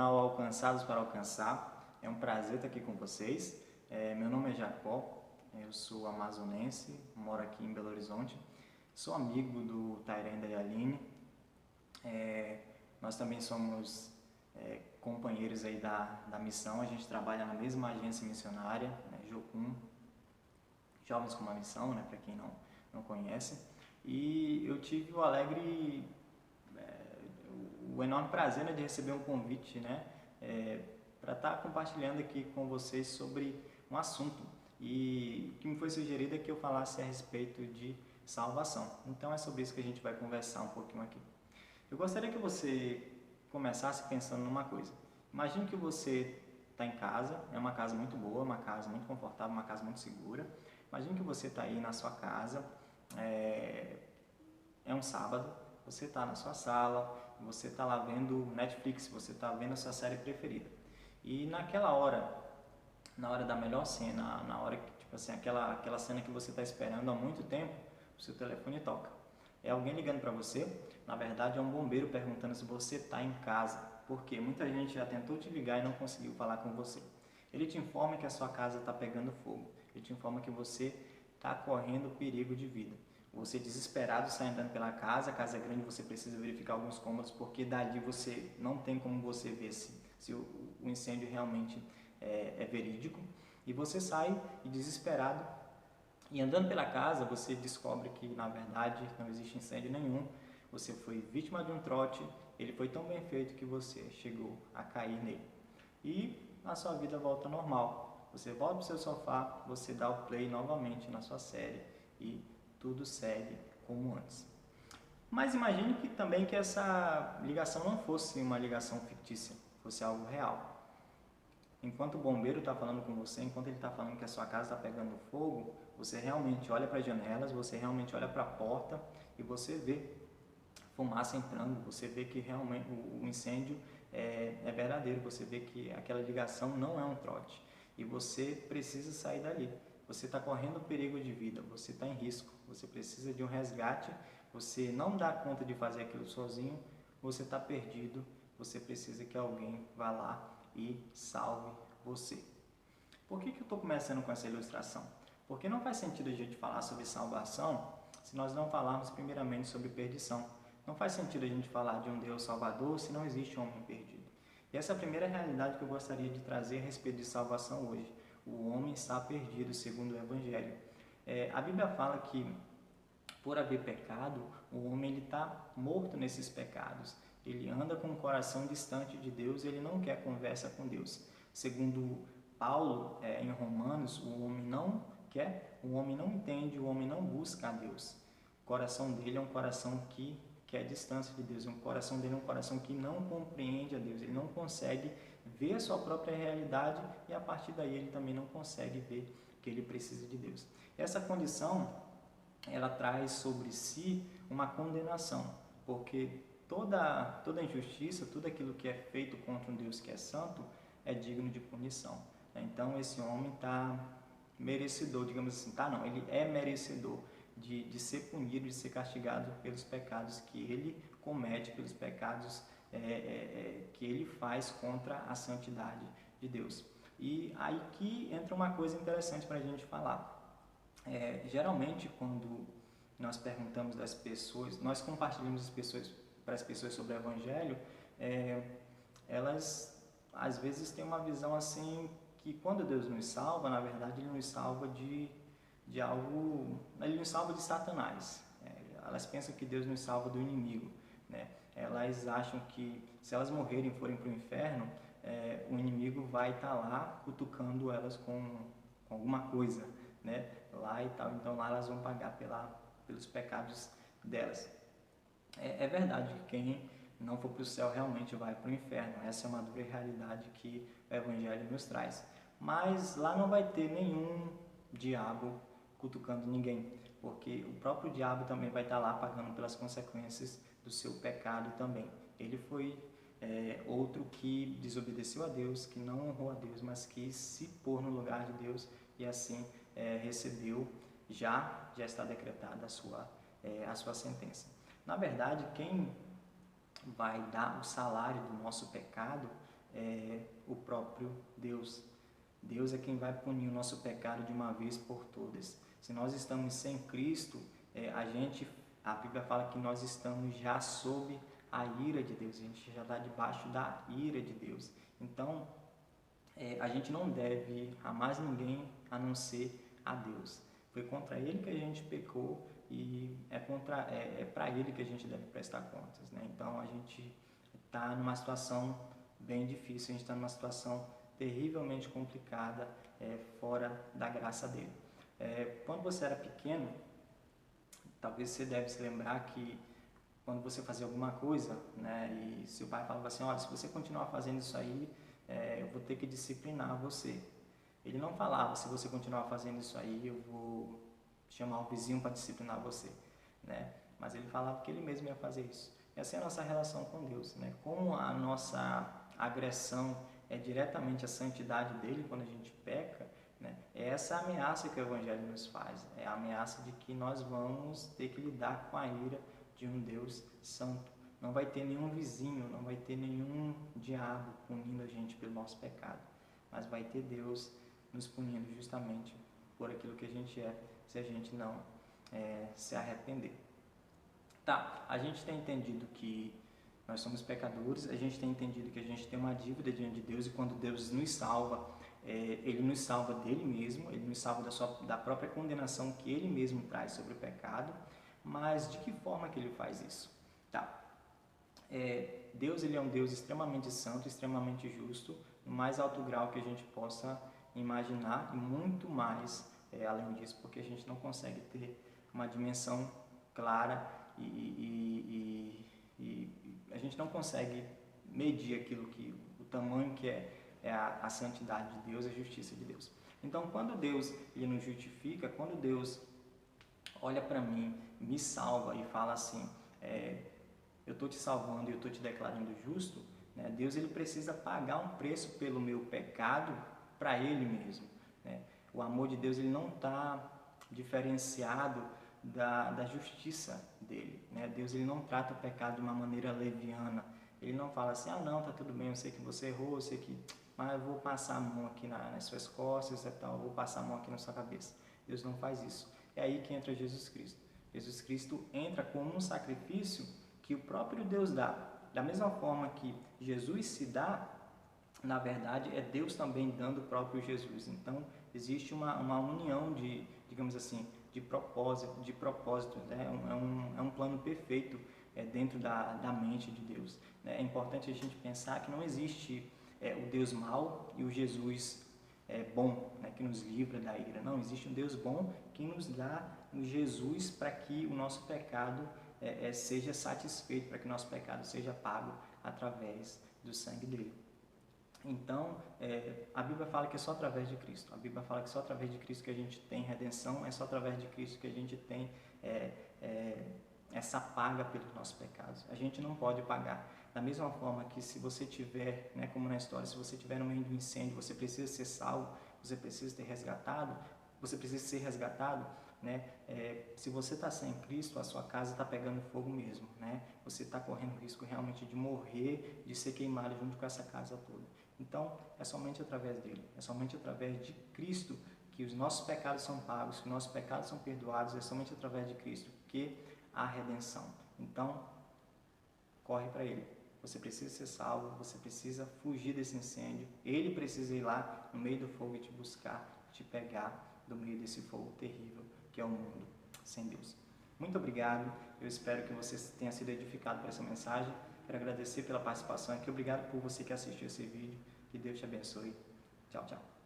canal Alcançados para Alcançar. É um prazer estar aqui com vocês. Meu nome é Jacó, eu sou amazonense, moro aqui em Belo Horizonte. Sou amigo do Tairenda e Aline. Nós também somos companheiros aí da missão. A gente trabalha na mesma agência missionária, né, Jocum, Jovens com uma Missão, né, para quem não conhece. E eu tive o enorme prazer, né, de receber um convite, né, para estar compartilhando aqui com vocês sobre um assunto. E o que me foi sugerido é que eu falasse a respeito de salvação. Então é sobre isso que a gente vai conversar um pouquinho aqui. Eu gostaria que você começasse pensando numa coisa. Imagine que você está em casa, é uma casa muito boa, uma casa muito confortável, uma casa muito segura. Imagine que você está aí na sua casa, é um sábado, você está na sua sala, você está lá vendo Netflix, você está vendo a sua série preferida. E naquela hora, na hora da melhor cena, na hora que, tipo assim, aquela cena que você está esperando há muito tempo, o seu telefone toca. É alguém ligando para você, na verdade é um bombeiro perguntando se você está em casa, porque muita gente já tentou te ligar e não conseguiu falar com você. Ele te informa que a sua casa está pegando fogo, ele te informa que você está correndo perigo de vida. Você desesperado sai andando pela casa, a casa é grande, você precisa verificar alguns cômodos, porque dali você não tem como você ver se o incêndio realmente é verídico. E você sai e desesperado, e andando pela casa você descobre que na verdade não existe incêndio nenhum, você foi vítima de um trote, ele foi tão bem feito que você chegou a cair nele. E a sua vida volta ao normal. Você volta para o seu sofá, você dá o play novamente na sua série e tudo segue como antes. Mas imagine que também que essa ligação não fosse uma ligação fictícia, fosse algo real. Enquanto o bombeiro está falando com você, enquanto ele está falando que a sua casa está pegando fogo, você realmente olha para as janelas, você realmente olha para a porta e você vê fumaça entrando, você vê que realmente o incêndio é verdadeiro, você vê que aquela ligação não é um trote e você precisa sair dali. Você está correndo perigo de vida, você está em risco, você precisa de um resgate, você não dá conta de fazer aquilo sozinho, você está perdido, você precisa que alguém vá lá e salve você. Por que eu estou começando com essa ilustração? Porque não faz sentido a gente falar sobre salvação se nós não falarmos primeiramente sobre perdição. Não faz sentido a gente falar de um Deus salvador se não existe um homem perdido. E essa é a primeira realidade que eu gostaria de trazer a respeito de salvação hoje. O homem está perdido, segundo o Evangelho. A Bíblia fala que, por haver pecado, o homem está morto nesses pecados. Ele anda com o coração distante de Deus, ele não quer conversa com Deus. Segundo Paulo, em Romanos, o homem não quer, o homem não entende, o homem não busca a Deus. O coração dele é um coração que quer distância de Deus, o coração dele é um coração que não compreende a Deus, ele não consegue ver a sua própria realidade e a partir daí ele também não consegue ver que ele precisa de Deus. Essa condição, ela traz sobre si uma condenação, porque toda injustiça, tudo aquilo que é feito contra um Deus que é santo, é digno de punição. Então esse homem está merecedor, digamos assim, ele é merecedor de ser punido, de ser castigado pelos pecados que ele comete, pelos pecados que ele faz contra a santidade de Deus. E aí que entra uma coisa interessante para a gente falar. Geralmente, quando nós perguntamos das pessoas, nós compartilhamos para as pessoas sobre o Evangelho, elas às vezes têm uma visão assim que quando Deus nos salva, na verdade Ele nos salva de algo, Ele nos salva de Satanás. Elas pensam que Deus nos salva do inimigo, né? Elas acham que se elas morrerem e forem para o inferno, o inimigo vai estar lá cutucando elas com alguma coisa, né? Lá e tal, então lá elas vão pagar pelos pecados delas. É verdade que quem não for para o céu realmente vai para o inferno. Essa é uma dura realidade que o Evangelho nos traz. Mas lá não vai ter nenhum diabo cutucando ninguém, porque o próprio diabo também vai estar lá pagando pelas consequências do seu pecado também. Ele foi outro que desobedeceu a Deus, que não honrou a Deus, mas quis se pôr no lugar de Deus e assim recebeu, já está decretada a sua sentença. Na verdade, quem vai dar o salário do nosso pecado o próprio Deus. Deus é quem vai punir o nosso pecado de uma vez por todas. Se nós estamos sem Cristo, a Bíblia fala que nós estamos já sob a ira de Deus, a gente já está debaixo da ira de Deus. Então, a gente não deve amar ninguém a não ser a Deus. Foi contra Ele que a gente pecou e é para Ele que a gente deve prestar contas, né? Então, a gente está numa situação bem difícil, a gente está numa situação terrivelmente complicada, fora da graça dele. Quando você era pequeno, talvez você deve se lembrar que quando você fazia alguma coisa, né, e seu pai falava assim, olha, se você continuar fazendo isso aí, eu vou ter que disciplinar você. Ele não falava, se você continuar fazendo isso aí, eu vou chamar o vizinho para disciplinar você, né? Mas ele falava que ele mesmo ia fazer isso. Essa é a nossa relação com Deus, né? Como a nossa agressão é diretamente a santidade dele quando a gente peca, né? É essa ameaça que o Evangelho nos faz, é a ameaça de que nós vamos ter que lidar com a ira de um Deus santo. Não vai ter nenhum vizinho, não vai ter nenhum diabo punindo a gente pelo nosso pecado, mas vai ter Deus nos punindo justamente por aquilo que a gente é, se a gente não se arrepender. Tá, a gente tem entendido que nós somos pecadores, a gente tem entendido que a gente tem uma dívida diante de Deus e quando Deus nos salva, Ele nos salva dele mesmo, Ele nos salva da própria condenação que Ele mesmo traz sobre o pecado. Mas de que forma que Ele faz isso? Tá. Deus, Ele é um Deus extremamente santo, extremamente justo, no mais alto grau que a gente possa imaginar e muito mais além disso, porque a gente não consegue ter uma dimensão clara e a gente não consegue medir o tamanho que é a santidade de Deus, a justiça de Deus. Então, quando Deus ele nos justifica, quando Deus olha para mim, me salva e fala assim, eu estou te salvando e eu estou te declarando justo, né? Deus ele precisa pagar um preço pelo meu pecado para Ele mesmo, né? O amor de Deus ele não está diferenciado da justiça dele, né? Deus ele não trata o pecado de uma maneira leviana. Ele não fala assim, não, tá tudo bem, eu sei que você errou, eu sei que, mas eu vou passar a mão aqui nas suas costas e tal, eu vou passar a mão aqui na sua cabeça. Deus não faz isso. É aí que entra Jesus Cristo. Jesus Cristo entra como um sacrifício que o próprio Deus dá. Da mesma forma que Jesus se dá, na verdade, é Deus também dando o próprio Jesus. Então, existe uma união digamos assim, de propósito, né? É um plano perfeito dentro da mente de Deus. É importante a gente pensar que não existe o Deus mau e o Jesus bom, né? Que nos livra da ira. Não, existe um Deus bom que nos dá o Jesus para que o nosso pecado seja satisfeito, para que o nosso pecado seja pago através do sangue dele. Então, a Bíblia fala que é só através de Cristo. A Bíblia fala que é só através de Cristo que a gente tem redenção, é só através de Cristo que a gente tem essa paga pelos nossos pecados. A gente não pode pagar. Da mesma forma que se você tiver, né, como na história, se você tiver no meio de um incêndio, você precisa ser salvo, você precisa ser resgatado, né? Se você está sem Cristo, a sua casa está pegando fogo mesmo, né? Você está correndo risco realmente de morrer, de ser queimado junto com essa casa toda. Então, é somente através dele, é somente através de Cristo que os nossos pecados são pagos, que os nossos pecados são perdoados, é somente através de Cristo que há redenção. Então, corre para ele. Você precisa ser salvo, você precisa fugir desse incêndio, ele precisa ir lá no meio do fogo e te buscar, te pegar do meio desse fogo terrível que é o mundo sem Deus. Muito obrigado, eu espero que você tenha sido edificado por essa mensagem. Quero agradecer pela participação aqui, obrigado por você que assistiu esse vídeo, que Deus te abençoe. Tchau, tchau.